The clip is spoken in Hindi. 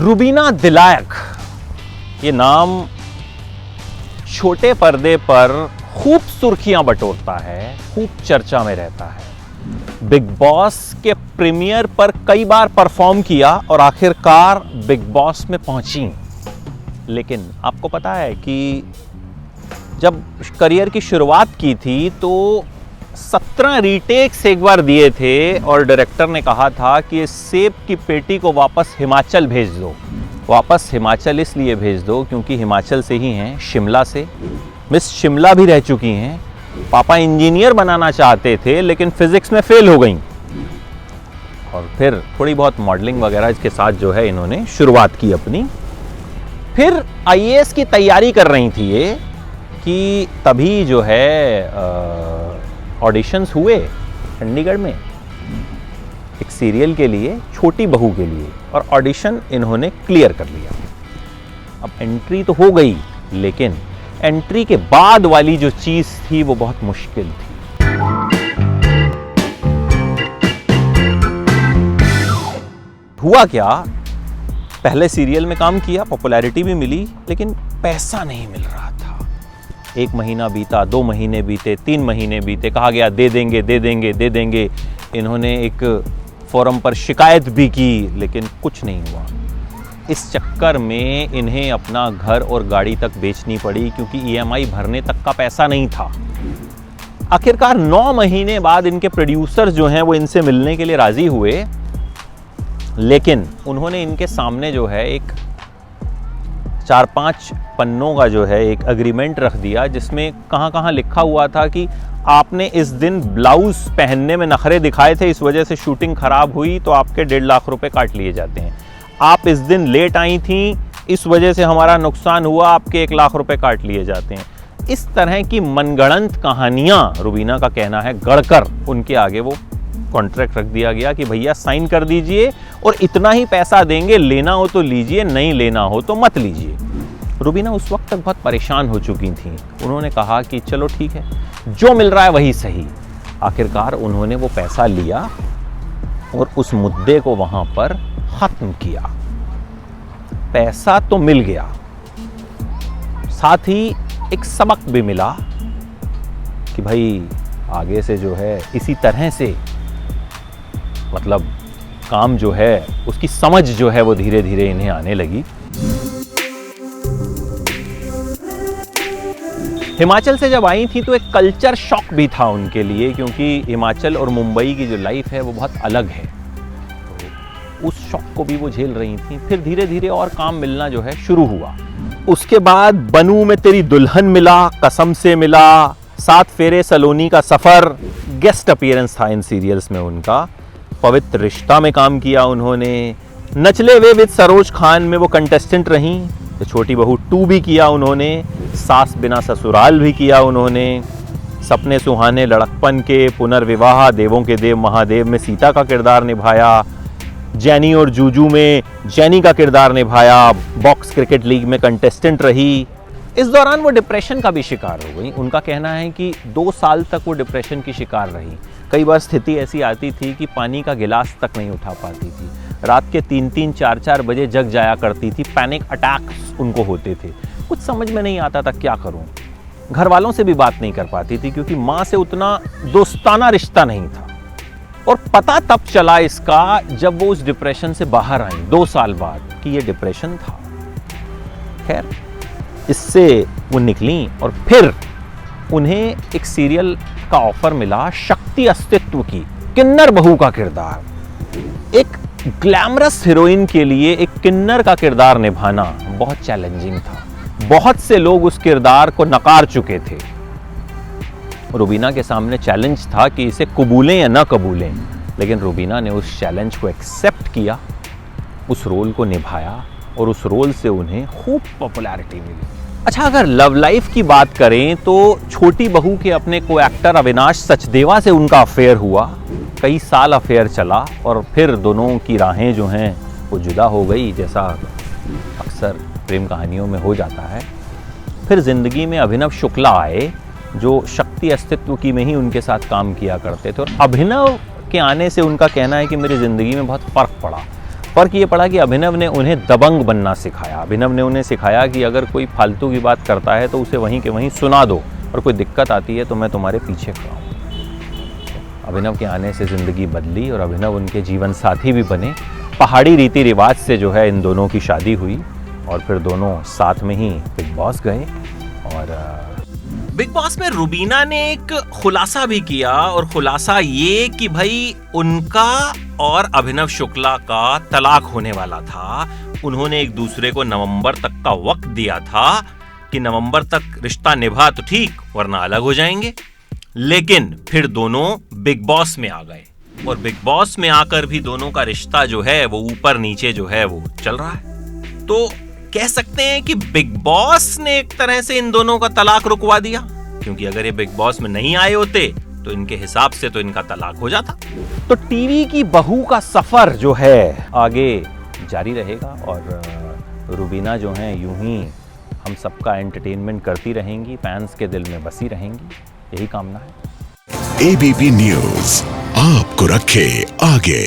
रुबीना दिलायक, ये नाम छोटे पर्दे पर खूब सुर्खियां बटोरता है, खूब चर्चा में रहता है। बिग बॉस के प्रीमियर पर कई बार परफॉर्म किया और आखिरकार बिग बॉस में पहुंची। लेकिन आपको पता है कि जब करियर की शुरुआत की थी तो 17 रीटेक्स एक बार दिए थे और डायरेक्टर ने कहा था कि इस सेब की पेटी को वापस हिमाचल भेज दो। वापस हिमाचल इसलिए भेज दो क्योंकि हिमाचल से ही हैं, शिमला से। मिस शिमला भी रह चुकी हैं। पापा इंजीनियर बनाना चाहते थे लेकिन फिजिक्स में फेल हो गई और फिर थोड़ी बहुत मॉडलिंग वगैरह के साथ जो है इन्होंने शुरुआत की अपनी। फिर आईएएस की तैयारी कर रही थी ये कि तभी जो है ऑडिशंस हुए चंडीगढ़ में एक सीरियल के लिए, छोटी बहू के लिए, और ऑडिशन इन्होंने क्लियर कर लिया। अब एंट्री तो हो गई लेकिन एंट्री के बाद वाली जो चीज थी वो बहुत मुश्किल थी। हुआ क्या, पहले सीरियल में काम किया, पॉपुलैरिटी भी मिली, लेकिन पैसा नहीं मिल रहा था। 1 महीना बीता, 2 महीने बीते, 3 महीने बीते, कहा गया दे देंगे दे देंगे दे देंगे। इन्होंने एक फोरम पर शिकायत भी की लेकिन कुछ नहीं हुआ। इस चक्कर में इन्हें अपना घर और गाड़ी तक बेचनी पड़ी क्योंकि ईएमआई भरने तक का पैसा नहीं था। आखिरकार 9 महीने बाद इनके प्रोड्यूसर जो हैं वो इनसे मिलने के लिए राजी हुए, लेकिन उन्होंने इनके सामने जो है एक 4-5 पन्नों का जो है एक एग्रीमेंट रख दिया जिसमें कहाँ लिखा हुआ था कि आपने इस दिन ब्लाउज पहनने में नखरे दिखाए थे, इस वजह से शूटिंग खराब हुई तो आपके 1.5 लाख रुपए काट लिए जाते हैं। आप इस दिन लेट आई थी, इस वजह से हमारा नुकसान हुआ, आपके 1 लाख रुपए काट लिए जाते हैं। इस तरह की मनगढ़ंत कहानियां, रुबीना का कहना है, गढ़कर उनके आगे वो कॉन्ट्रैक्ट रख दिया गया कि भैया साइन कर दीजिए और इतना ही पैसा देंगे, लेना हो तो लीजिए, नहीं लेना हो तो मत लीजिए। रुबीना उस वक्त तक बहुत परेशान हो चुकी थी। उन्होंने कहा कि चलो ठीक है, जो मिल रहा है वही सही। आखिरकार उन्होंने वो पैसा लिया और उस मुद्दे को वहां पर खत्म किया। पैसा तो मिल गया, साथ ही एक सबक भी मिला कि भाई आगे से जो है इसी तरह से मतलब काम जो है उसकी समझ जो है वो धीरे धीरे इन्हें आने लगी। हिमाचल से जब आई थी तो एक कल्चर शॉक भी था उनके लिए, क्योंकि हिमाचल और मुंबई की जो लाइफ है वो बहुत अलग है। तो उस शॉक को भी वो झेल रही थी। फिर धीरे धीरे और काम मिलना जो है शुरू हुआ। उसके बाद बनू में तेरी दुल्हन मिला, कसम से मिला, 7 फेरे, सलोनी का सफर, गेस्ट अपीयरेंस था इन सीरियल्स में उनका। पवित्र रिश्ता में काम किया उन्होंने। नचले वे विद सरोज खान में वो कंटेस्टेंट रहीं। तो छोटी बहू 2 भी किया उन्होंने। सास बिना ससुराल भी किया उन्होंने। सपने सुहाने लड़कपन के, पुनर्विवाह, देवों के देव महादेव में सीता का किरदार निभाया। जैनी और जूजू में जैनी का किरदार निभाया। बॉक्स क्रिकेट लीग में कंटेस्टेंट रही। इस दौरान वो डिप्रेशन का भी शिकार हो गई। उनका कहना है कि 2 साल तक वो डिप्रेशन की शिकार रही। कई बार स्थिति ऐसी आती थी कि पानी का गिलास तक नहीं उठा पाती थी। रात के 3-3, 4-4 बजे जग जाया करती थी। पैनिक अटैक्स उनको होते थे। कुछ समझ में नहीं आता था क्या करूं। घर वालों से भी बात नहीं कर पाती थी क्योंकि माँ से उतना दोस्ताना रिश्ता नहीं था। और पता तब चला इसका जब वो उस डिप्रेशन से बाहर आई 2 साल बाद कि ये डिप्रेशन था। खैर, इससे वो निकली और फिर उन्हें एक सीरियल का ऑफर मिला, शक्ति अस्तित्व की, किन्नर बहू का किरदार। एक ग्लैमरस हीरोइन के लिए एक किन्नर का किरदार निभाना बहुत चैलेंजिंग था। बहुत से लोग उस किरदार को नकार चुके थे। रुबीना के सामने चैलेंज था कि इसे कबूलें या ना कबूलें, लेकिन रुबीना ने उस चैलेंज को एक्सेप्ट किया, उस रोल को निभाया और उस रोल से उन्हें खूब पॉपुलैरिटी मिली। अच्छा, अगर लव लाइफ की बात करें तो छोटी बहू के अपने को एक्टर अविनाश सचदेवा से उनका अफेयर हुआ। कई साल अफेयर चला और फिर दोनों की राहें जो हैं वो जुदा हो गई, जैसा अक्सर प्रेम कहानियों में हो जाता है। फिर ज़िंदगी में अभिनव शुक्ला आए जो शक्ति अस्तित्व की में ही उनके साथ काम किया करते थे। और अभिनव के आने से उनका कहना है कि मेरी ज़िंदगी में बहुत फ़र्क पड़ा। फ़र्क ये पड़ा कि अभिनव ने उन्हें दबंग बनना सिखाया। अभिनव ने उन्हें सिखाया कि अगर कोई फालतू की बात करता है तो उसे वहीं के वहीं सुना दो, और कोई दिक्कत आती है तो मैं तुम्हारे पीछे खड़ा हूँ। अभिनव के आने से ज़िंदगी बदली और अभिनव उनके जीवन साथी भी बने। पहाड़ी रीति रिवाज से जो है इन दोनों की शादी हुई और फिर दोनों साथ में ही बिग बॉस गए। और बिग बॉस में रुबीना ने एक खुलासा भी किया, और खुलासा ये कि भाई उनका और अभिनव शुक्ला का तलाक होने वाला था। उन्होंने एक दूसरे को नवंबर तक का वक्त दिया था कि नवंबर तक रिश्ता निभा तो ठीक, वरना अलग हो जाएंगे। लेकिन फिर दोनों बिग बॉस में आ गए, और बिग बॉस में आकर भी दोनों का रिश्ता जो है वो ऊपर नीचे जो है वो चल रहा है। तो कह सकते हैं कि बिग बॉस ने एक तरह से इन दोनों का तलाक रुकवा दिया, क्योंकि अगर ये बिग बॉस में नहीं आए होते तो इनके हिसाब से तो इनका तलाक हो जाता। तो टीवी की बहू का सफर जो है आगे जारी रहेगा, और रुबीना जो हैं यूं ही हम सबका एंटरटेनमेंट करती रहेंगी, फैंस के दिल में बसी रहेंगी, यही कामना है। एबीपी न्यूज़ आपको रखे आगे।